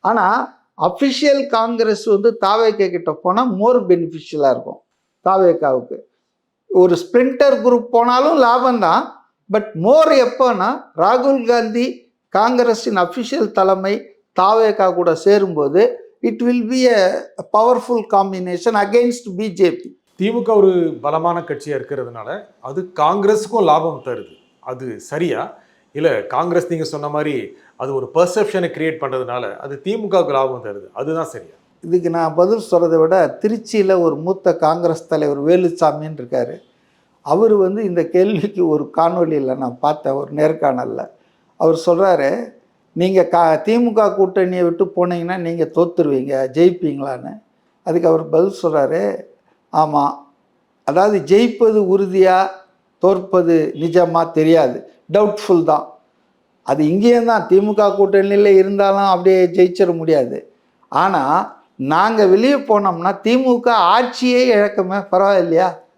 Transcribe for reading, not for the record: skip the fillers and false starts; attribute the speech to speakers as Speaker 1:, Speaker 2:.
Speaker 1: ஆனால் அஃபிஷியல் காங்கிரஸ் வந்து தாவேக்கா கிட்ட போனால் மோர் பெனிஃபிஷியலாக இருக்கும் தாவேக்காவுக்கு. ஒரு ஸ்பிரிண்டர் குரூப் போனாலும் லாபம்தான். பட் மோர் எப்போனா ராகுல் காந்தி காங்கிரஸின் அஃபிஷியல் தலைமை தாவேக்கா கூட சேரும்போது it will be a powerful combination against BJP.
Speaker 2: திமுக ஒரு பலமான கட்சியாக இருக்கிறதுனால அது காங்கிரஸுக்கும் லாபம் தருது. அது சரியா? இல்லை காங்கிரஸ் நீங்கள் சொன்ன மாதிரி அது ஒரு பர்செப்ஷனை கிரியேட் பண்ணுறதுனால அது திமுகவுக்கு லாபம் தருது, அதுதான் சரியா?
Speaker 1: இதுக்கு நான் பதில் சொல்கிறத விட திருச்சியில் ஒரு மூத்த காங்கிரஸ் தலைவர் வேலுச்சாமின்னு இருக்கார். அவர் வந்து இந்த கேள்விக்கு ஒரு காணொலியில் நான் பார்த்தேன், ஒரு நேர்காணலில். அவர் சொல்கிறாரு, நீங்கள் திமுக கூட்டணியை விட்டு போனீங்கன்னா நீங்கள் தோற்றுருவீங்க, ஜெயிப்பீங்களான்னு. அதுக்கு அவர் பதில் சொல்கிறாரு, ஆமாம், அதாவது ஜெயிப்பது உறுதியாக தோற்பது நிஜமாக தெரியாது, டவுட்ஃபுல் தான். அது இங்கேயும் தான் திமுக கூட்டணியில் இருந்தாலும் அப்படியே ஜெயிச்சிட முடியாது. ஆனால் நாங்கள் வெளியே போனோம்னா திமுக ஆட்சியே இழக்கமே, பரவாயில்லையா?